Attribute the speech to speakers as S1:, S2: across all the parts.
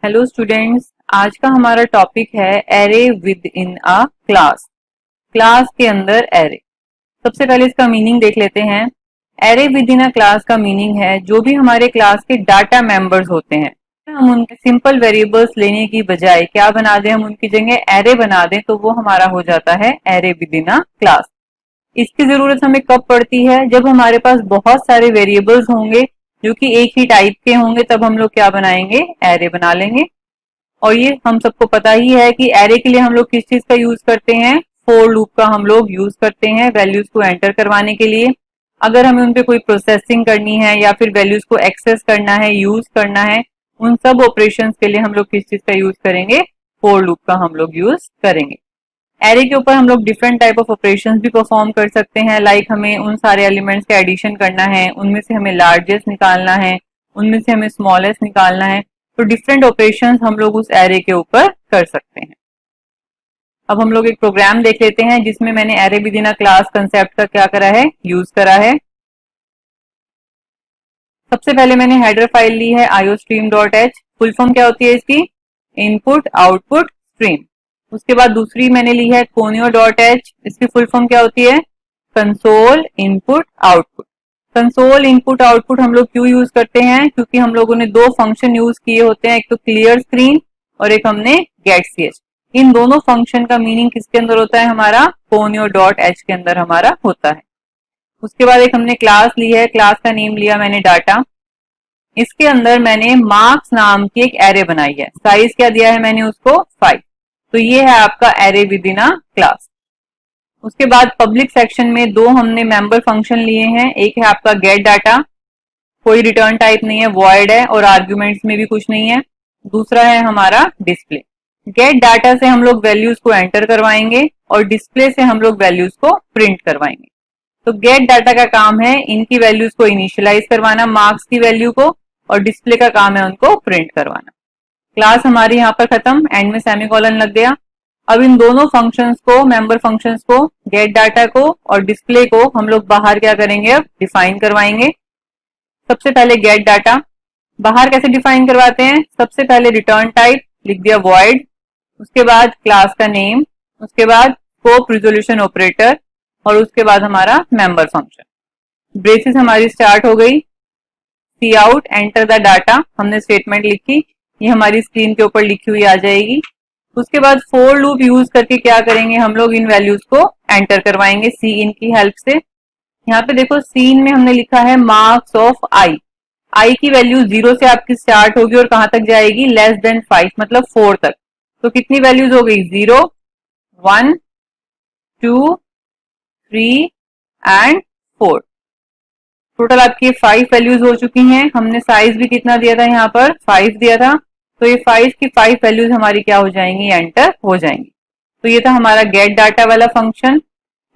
S1: Hello students, आज का हमारा टॉपिक है array with in a class. Class के अंदर एरे। सबसे पहले इसका मीनिंग देख लेते हैं। Array with in a class का मीनिंग है जो भी हमारे क्लास के डाटा मेंबर्स होते हैं, हम उनके सिंपल वेरिएबल्स लेने की बजाय क्या बना दें, हम उनकी जगह एरे बना दें तो वो हमारा हो जाता है array with in a class. इसकी जरूरत हमें कब पड़ती है? जब हमारे पास बहुत सारे वेरिएबल्स होंगे जो कि एक ही टाइप के होंगे, तब हम लोग क्या बनाएंगे? एरे बना लेंगे। और ये हम सबको पता ही है कि एरे के लिए हम लोग किस चीज का यूज करते हैं? फोर लूप का हम लोग यूज करते हैं वैल्यूज को एंटर करवाने के लिए। अगर हमें उन पे कोई प्रोसेसिंग करनी है या फिर वैल्यूज को एक्सेस करना है, यूज करना है, उन सब ऑपरेशंस के लिए हम लोग किस चीज का यूज करेंगे? फोर लूप का हम लोग यूज करेंगे। एरे के ऊपर हम लोग डिफरेंट टाइप ऑफ ऑपरेशंस भी परफॉर्म कर सकते हैं। लाइक हमें उन सारे एलिमेंट्स का एडिशन करना है, उनमें से हमें लार्जेस्ट निकालना है, उनमें से हमें स्मॉलेस्ट निकालना है। तो डिफरेंट ऑपरेशंस हम लोग उस एरे के ऊपर कर सकते हैं। अब हम लोग एक प्रोग्राम देख लेते हैं जिसमें मैंने array with in a class concept का क्या करा है? यूज करा है। सबसे पहले मैंने हेडर फाइल ली है iostream.h। फुल फॉर्म क्या होती है इसकी? Input output stream. उसके बाद दूसरी मैंने ली है conio.h। इसकी फुल फॉर्म क्या होती है? Console input output. Console input output हम लोग क्यों यूज करते हैं? क्योंकि हम लोगों ने दो फंक्शन यूज किए होते हैं, एक तो क्लियर स्क्रीन और एक हमने गेट ch। इन दोनों फंक्शन का मीनिंग किसके अंदर होता है? हमारा conio.h के अंदर हमारा होता है। उसके बाद एक हमने क्लास ली है, क्लास का नेम लिया मैंने डाटा। इसके अंदर मैंने मार्क्स नाम की एक एरे बनाई है। साइज क्या दिया है मैंने उसको? 5। तो ये है आपका array with in a class. उसके बाद पब्लिक सेक्शन में दो हमने मेंबर फंक्शन लिए हैं। एक है आपका गेट डाटा, कोई रिटर्न टाइप नहीं है, वॉइड है और आर्ग्यूमेंट्स में भी कुछ नहीं है। दूसरा है हमारा डिस्प्ले। गेट डाटा से हम लोग वैल्यूज को एंटर करवाएंगे और डिस्प्ले से हम लोग वैल्यूज को प्रिंट करवाएंगे। तो गेट डाटा का काम है इनकी वैल्यूज को इनिशियलाइज करवाना, मार्क्स की वैल्यू को, और डिस्प्ले का काम है उनको प्रिंट करवाना। क्लास हमारी यहाँ पर खत्म, एंड में सेमीकोलन लग गया। अब इन दोनों फंक्शंस को, मेंबर फंक्शंस को, गेट डाटा को और डिस्प्ले को हम लोग बाहर क्या करेंगे? अब डिफाइन करवाएंगे। सबसे पहले गेट डाटा बाहर कैसे डिफाइन करवाते हैं? सबसे पहले रिटर्न टाइप लिख दिया वॉइड, उसके बाद क्लास का नेम, उसके बाद स्कोप रिजोल्यूशन ऑपरेटर और उसके बाद हमारा मेंबर फंक्शन। ब्रेसेस हमारी स्टार्ट हो गई। सी आउट एंटर द डाटा हमने स्टेटमेंट लिखी, ये हमारी स्क्रीन के ऊपर लिखी हुई आ जाएगी। उसके बाद फोर लूप यूज करके क्या करेंगे? हम लोग इन वैल्यूज को एंटर करवाएंगे सी इन की हेल्प से। यहाँ पे देखो सीन में हमने लिखा है मार्क्स ऑफ आई। आई की वैल्यू 0 से आपकी स्टार्ट होगी और कहां तक जाएगी? लेस देन 5 मतलब 4 तक। तो कितनी वैल्यूज हो गई? 0, 1, 2, 3 एंड 4। टोटल आपकी 5 वैल्यूज हो चुकी हैं। हमने साइज भी कितना दिया था? यहाँ पर 5 दिया था। तो ये 5 की 5 वैल्यूज हमारी क्या हो जाएंगी? एंटर हो जाएंगी। तो ये था हमारा गेट डाटा वाला फंक्शन।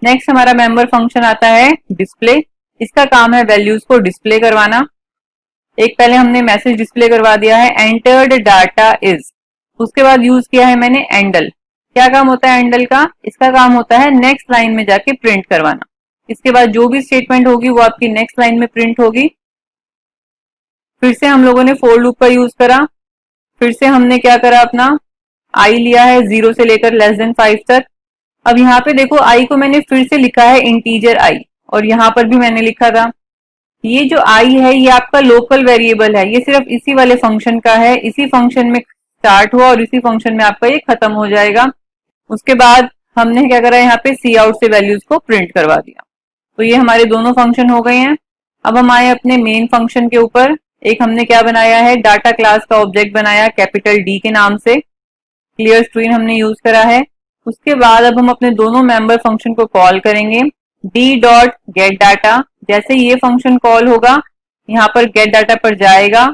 S1: नेक्स्ट हमारा मेंबर फंक्शन आता है डिस्प्ले। इसका काम है वैल्यूज को डिस्प्ले करवाना। एक पहले हमने मैसेज डिस्प्ले करवा दिया है, एंटर्ड डाटा इज। उसके बाद यूज किया है मैंने एंडल। क्या काम होता है एंडल का? इसका काम होता है नेक्स्ट लाइन में जाके प्रिंट करवाना। इसके बाद जो भी स्टेटमेंट होगी वो आपकी नेक्स्ट लाइन में प्रिंट होगी। फिर से हम लोगों ने फोर लूप का यूज करा। फिर से हमने क्या करा? अपना आई लिया है 0 से लेकर लेस देन 5 तक। अब यहाँ पे देखो आई को मैंने फिर से लिखा है इंटीजर आई, और यहाँ पर भी मैंने लिखा था। ये जो आई है ये आपका लोकल वेरिएबल है, ये सिर्फ इसी वाले फंक्शन का है। इसी फंक्शन में स्टार्ट हुआ और इसी फंक्शन में आपका ये खत्म हो जाएगा। उसके बाद हमने क्या करा? यहाँ पे सी आउट से वैल्यूज को प्रिंट करवा दिया। तो ये हमारे दोनों फंक्शन हो गए हैं। अब हम आए अपने मेन फंक्शन के ऊपर। एक हमने क्या बनाया है? डाटा क्लास का ऑब्जेक्ट बनाया कैपिटल डी के नाम से। क्लियर स्क्रीन हमने यूज करा है। उसके बाद अब हम अपने दोनों मेंबर फंक्शन को कॉल करेंगे। डी डॉट गेट डाटा, जैसे ये फंक्शन कॉल होगा यहाँ पर गेट डाटा पर जाएगा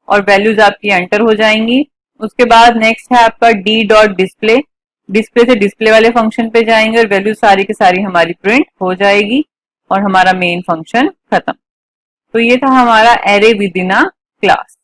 S1: और वैल्यूज आपकी एंटर हो जाएंगी। उसके बाद नेक्स्ट है आपका डी डॉट डिस्प्ले। डिस्प्ले से डिस्प्ले वाले फंक्शन पे जाएंगे और वैल्यूज सारी की सारी हमारी प्रिंट हो जाएगी और हमारा मेन फंक्शन खत्म। तो ये था हमारा array with in a class.